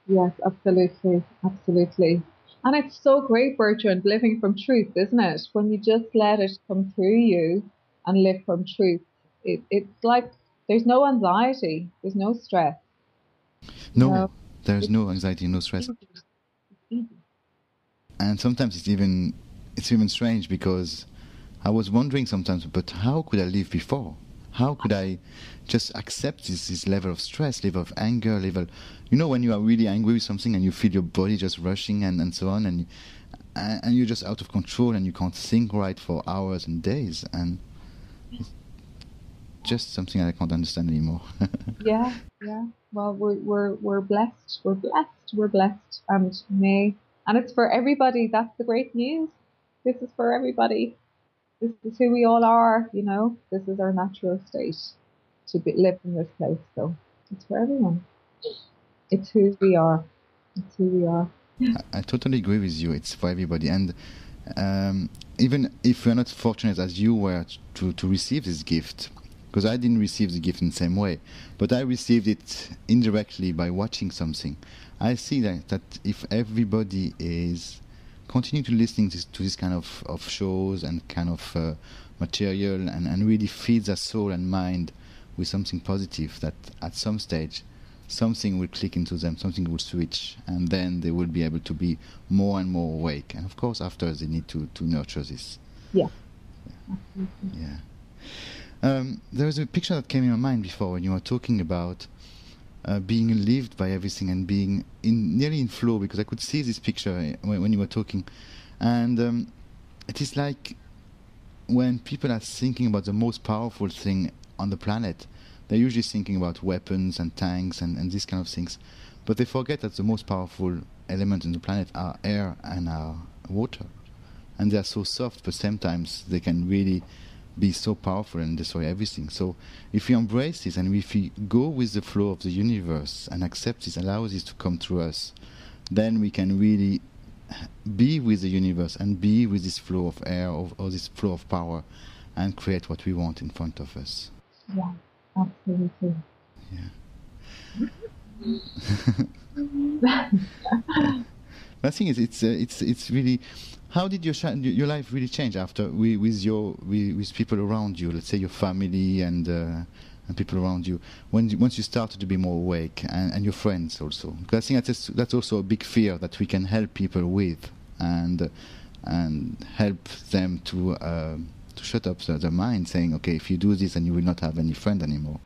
Yes, absolutely. And it's so great, Bertrand, living from truth, isn't it? When you just let it come through you and live from truth, it's like there's no anxiety, there's no stress. No, there's no anxiety, no stress. It's easy. And sometimes it's even strange because I was wondering sometimes, but how could I live before? How could I just accept this level of stress, level of anger, level, when you are really angry with something and you feel your body just rushing and so on, and you're just out of control and you can't think right for hours and days, and it's just something I can't understand anymore. Yeah. Well, we're blessed. We're blessed, and it's for everybody. That's the great news. This is for everybody. This is who we all are. This is our natural state to live in this place. So it's for everyone. It's who we are. It's who we are. I totally agree with you. It's for everybody, and even if we're not fortunate as you were to receive this gift, because I didn't receive the gift in the same way, but I received it indirectly by watching something. I see that if everybody is continue to listening to this kind of shows and kind of material and really feeds their soul and mind with something positive, that at some stage something will click into them, something will switch, and then they will be able to be more and more awake. And of course, after they need to nurture this. Yeah. Yeah. There was a picture that came in my mind before when you were talking about being lived by everything and being nearly in flow, because I could see this picture when you were talking. And it is like when people are thinking about the most powerful thing on the planet, they're usually thinking about weapons and tanks and these kind of things. But they forget that the most powerful element in the planet are air and are water. And they are so soft, but sometimes they can really be so powerful and destroy everything. So if we embrace this and if we go with the flow of the universe and accept this, allow this to come through us, then we can really be with the universe and be with this flow of air or this flow of power and create what we want in front of us. Yeah, absolutely. Yeah. I think it's really. How did your life really change after with people around you? Let's say your family and people around you. Once you started to be more awake, and your friends also. Because I think that's also a big fear that we can help people with, and help them to shut up their mind, saying, okay, if you do this, then you will not have any friend anymore.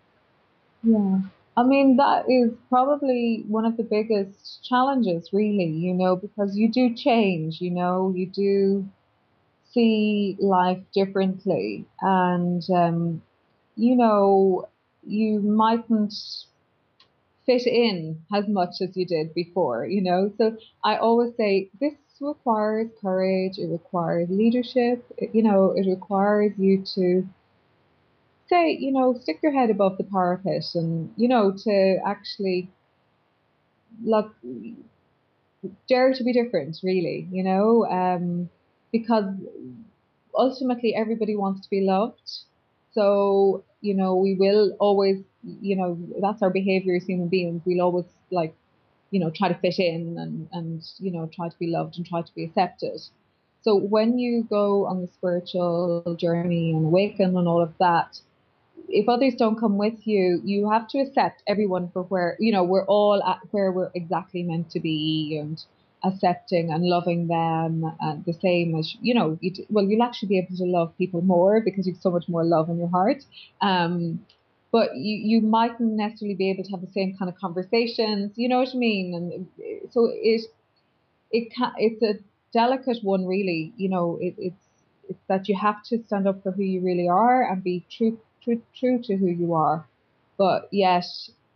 Yeah. I mean, that is probably one of the biggest challenges, really, because you do change, you do see life differently. And, you mightn't fit in as much as you did before, So I always say this requires courage, it requires leadership, it requires you to say, stick your head above the parapet and, to actually look, dare to be different, really, because ultimately everybody wants to be loved. So, we will always, that's our behavior as human beings. We'll always try to fit in and try to be loved and try to be accepted. So when you go on the spiritual journey and awaken and all of that, if others don't come with you, you have to accept everyone for where, we're all at where we're exactly meant to be, and accepting and loving them and the same as, you'll actually be able to love people more because you've so much more love in your heart. But you mightn't necessarily be able to have the same kind of conversations, you know what I mean? And so it's a delicate one, really. It's that you have to stand up for who you really are and be true to who you are. But yet,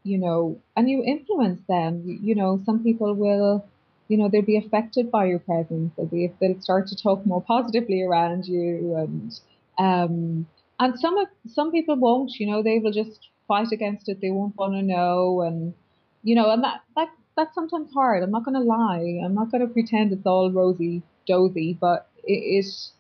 and you influence them. Some people will, they'll be affected by your presence. They'll start to talk more positively around you, and some people won't. They will just fight against it. They won't want to know, and and that's sometimes hard. I'm not going to lie. I'm not going to pretend it's all rosy dozy, but it's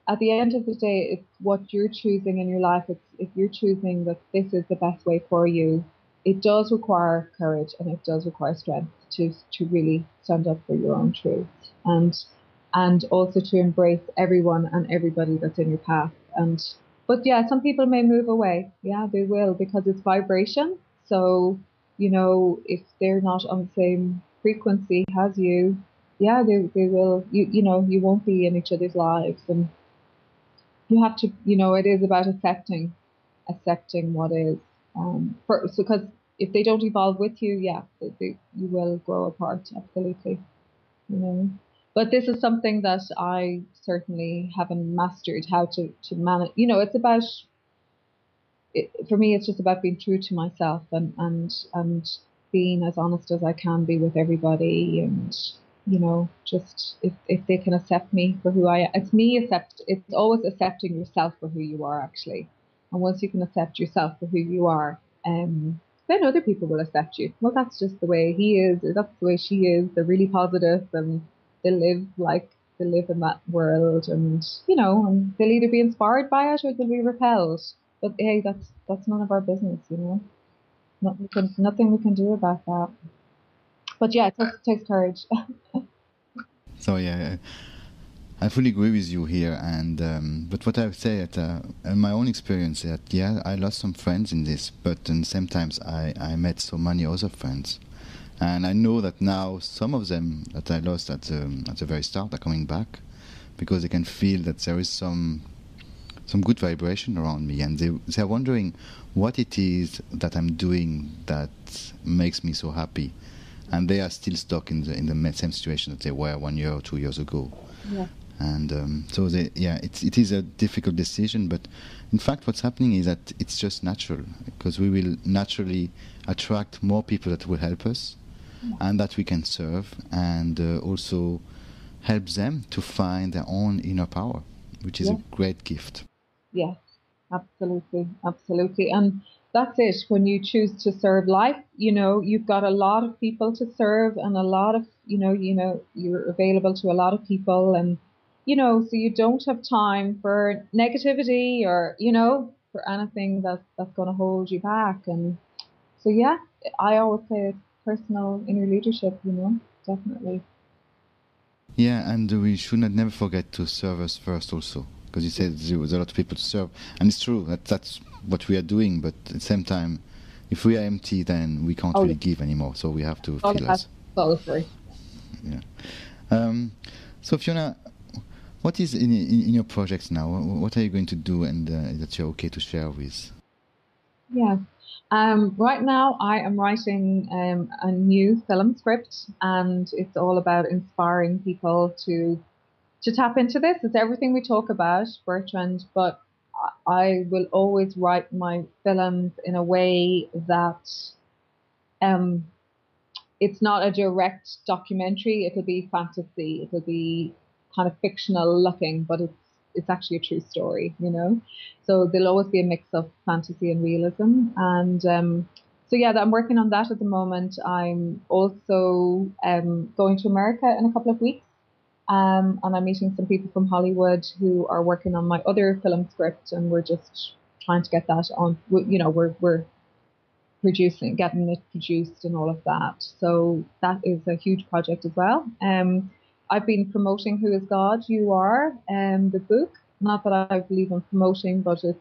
at the end of the day, it's what you're choosing in your life. If you're choosing that this is the best way for you, it does require courage and it does require strength to really stand up for your own truth, and also to embrace everyone and everybody that's in your path. But yeah, some people may move away. Yeah, they will, because it's vibration. So, if they're not on the same frequency as you, yeah, they will, you know, you won't be in each other's lives, and you have to, you know, it is about accepting what is, so because if they don't evolve with you, yeah, you will grow apart, absolutely, you know. But this is something that I certainly haven't mastered how to manage. You know, it's about for me. It's just about being true to myself, and being as honest as I can be with everybody, and you know, just if they can accept me for who I am. It's always accepting yourself for who you are, actually. And once you can accept yourself for who you are, then other people will accept you. Well, that's just the way he is, or that's the way she is. They're really positive, and they live like they live in that world, and you know, and they'll either be inspired by it or they'll be repelled. But hey, that's none of our business, you know. Nothing we can do about that. But yeah, it takes courage. So yeah, I fully agree with you here. And but what I would say at in my own experience that yeah, I lost some friends in this, but at the same time I met so many other friends, and I know that now some of them that I lost at the very start are coming back because they can feel that there is some good vibration around me, and they're wondering what it is that I'm doing that makes me so happy, and they are still stuck in the same situation that they were 1 year or 2 years ago. Yeah. And so it is a difficult decision, but in fact what's happening is that it's just natural, because we will naturally attract more people that will help us, and that we can serve, and also help them to find their own inner power, which is a great gift. Yes, absolutely, absolutely. And that's it. When you choose to serve life, you know, you've got a lot of people to serve, and a lot of, you're available to a lot of people, and you know, so you don't have time for negativity, or, you know, for anything that's going to hold you back. And so yeah, I always say it's personal inner leadership, you know, definitely. Yeah, and we should not never forget to serve us first also, because you said there was a lot of people to serve, and it's true that's what we are doing. But at the same time, if we are empty, then we can't really give anymore. So we have to fill us. Yeah. So Fiona, what is in your projects now? What are you going to do, and that you're okay to share with? Yeah. Right now, I am writing a new film script, and it's all about inspiring people to tap into this. It's everything we talk about, Bertrand, but I will always write my films in a way that um, it's not a direct documentary. It'll be fantasy. It'll be kind of fictional looking, but it's actually a true story, you know. So there'll always be a mix of fantasy and realism. And so yeah, I'm working on that at the moment. I'm also going to America in a couple of weeks. And I'm meeting some people from Hollywood who are working on my other film script, and we're just trying to get that on. You know, we're getting it produced and all of that. So that is a huge project as well. I've been promoting Who Is God, You Are, the book. Not that I believe in promoting, but it's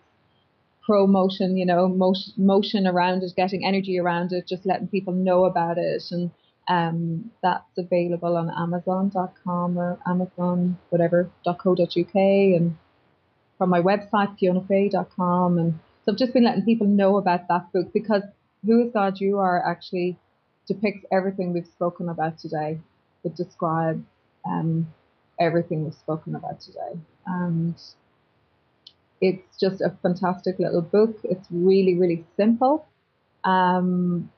promotion, you know, motion around it, getting energy around it, just letting people know about it. And that's available on Amazon.com or Amazon, whatever.co.uk, and from my website, FionaFay.com. And so I've just been letting people know about that book, because Who Is God You Are actually depicts everything we've spoken about today. It describes everything we've spoken about today. And it's just a fantastic little book. It's really, really simple. And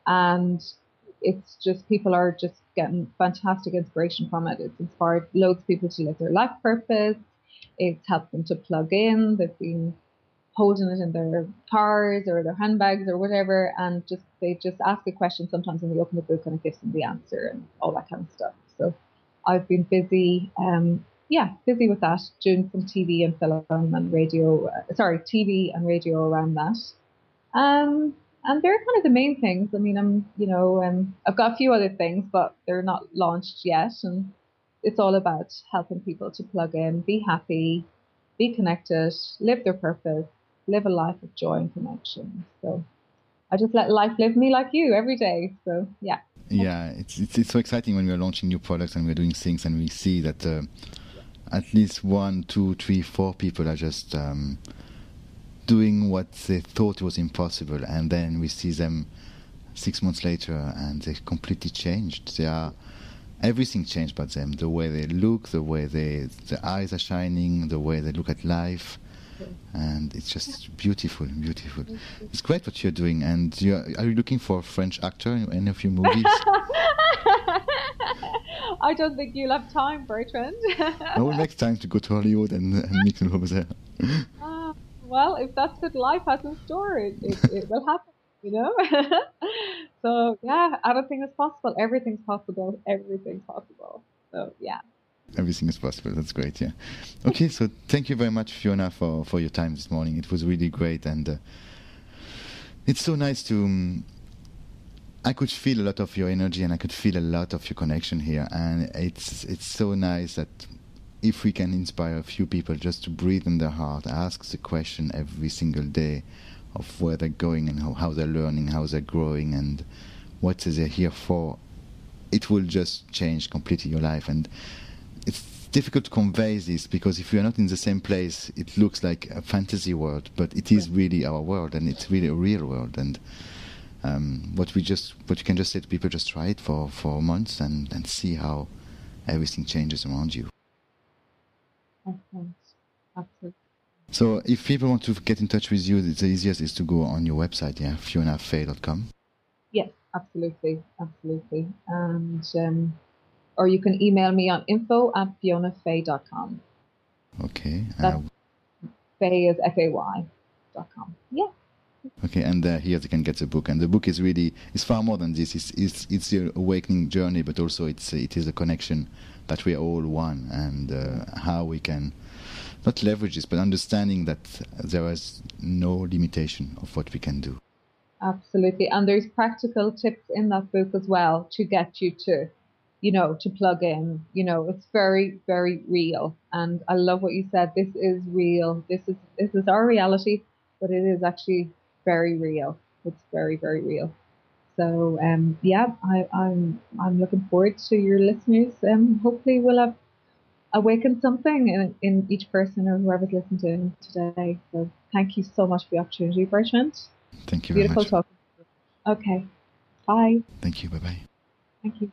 it's just, people are just getting fantastic inspiration from it. It's inspired loads of people to live their life purpose. It's helped them to plug in. They've been holding it in their cars or their handbags or whatever, and they just ask a question sometimes when they open the book, and it gives them the answer and all that kind of stuff. So I've been busy, busy with that, doing some TV and film and radio, TV and radio around that. And they're kind of the main things. I mean, I've got a few other things, but they're not launched yet. And it's all about helping people to plug in, be happy, be connected, live their purpose, live a life of joy and connection. So I just let life live me like you every day. So yeah. Yeah, it's so exciting when we're launching new products and we're doing things and we see that at least 1, 2, 3, 4 people are just doing what they thought was impossible, and then we see them 6 months later and they completely changed. Everything changed about them. The way they look, the way their eyes are shining, the way they look at life. And it's just beautiful, beautiful. It's great what you're doing. And are you looking for a French actor in any of your movies? I don't think you'll have time, Bertrand. No, next time to go to Hollywood and meet them over there. Well, if that's what life has in store, it will happen, you know? So, yeah, anything is possible. Everything's possible. Everything's possible. So, yeah. Everything is possible. That's great, yeah. Okay, so thank you very much, Fiona, for your time this morning. It was really great, and it's so nice to... I could feel a lot of your energy, and I could feel a lot of your connection here, and it's so nice that if we can inspire a few people just to breathe in their heart, ask the question every single day of where they're going and how they're learning, how they're growing, and what they're here for, it will just change completely your life. And it's difficult to convey this, because if you're not in the same place, it looks like a fantasy world, but it is really our world, and it's really a real world. And what you can just say to people, just try it for months and see how everything changes around you. Excellent. Absolutely. So if people want to get in touch with you, the easiest is to go on your website, yeah, FionaFay.com. Yes, absolutely. And or you can email me on info@fionafay.com. Okay. That's Fay is FAY.com. Yeah. Okay, and here they can get the book, and the book is far more than this. It's the awakening journey, but also it is a connection that we are all one, and how we can not leverage this, but understanding that there is no limitation of what we can do. Absolutely, and there's practical tips in that book as well to get you to, to plug in. It's very, very real, and I love what you said. This is real. This is our reality, but it is actually very real. It's very, very real. So yeah, I'm looking forward to your listeners. Hopefully we'll have awakened something in each person or whoever's listening to today. So thank you so much for the opportunity, Bertrand. Thank you very much. Beautiful talking. Okay. Bye. Thank you. Bye-bye. Thank you.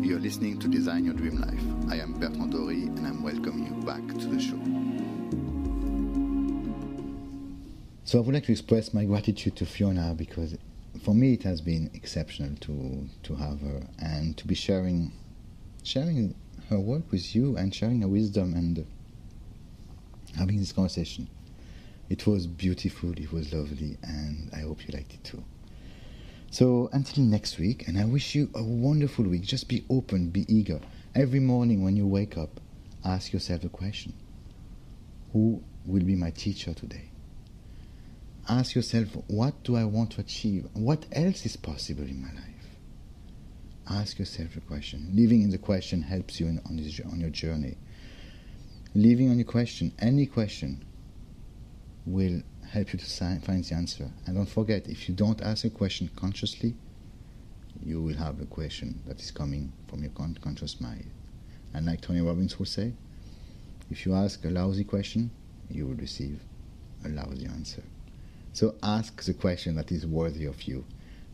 You're listening to Design Your Dream Life. I am Bertrand Dory, and I'm welcoming you back to the show. So I would like to express my gratitude to Fiona, because for me it has been exceptional to have her and to be sharing her work with you and sharing her wisdom and having this conversation. It was beautiful, it was lovely, and I hope you liked it too. So until next week, and I wish you a wonderful week. Just be open, be eager. Every morning when you wake up, ask yourself a question. Who will be my teacher today? Ask yourself, what do I want to achieve? What else is possible in my life? Ask yourself a question. Living in the question helps you on your journey. Living on your question, any question, will help you to find the answer. And don't forget, if you don't ask a question consciously, you will have a question that is coming from your conscious mind. And like Tony Robbins will say, if you ask a lousy question, you will receive a lousy answer. So ask the question that is worthy of you,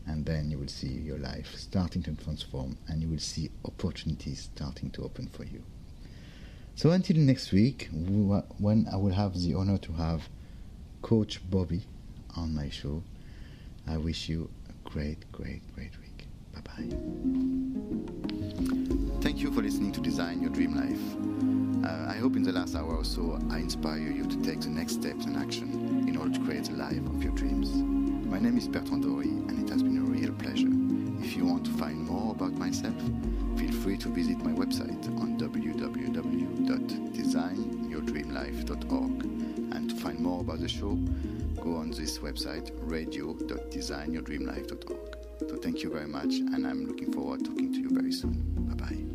and then you will see your life starting to transform, and you will see opportunities starting to open for you. So until next week, when I will have the honor to have Coach Bobby on my show, I wish you a great, great, great week. Bye-bye. Thank you for listening to Design Your Dream Life. I hope in the last hour or so I inspire you to take the next steps and action in order to create the life of your dreams. My name is Bertrand Dory, and it has been a real pleasure. If you want to find more about myself, feel free to visit my website on www.designyourdreamlife.org. And to find more about the show, go on this website, radio.designyourdreamlife.org. So thank you very much, and I'm looking forward to talking to you very soon. Bye-bye.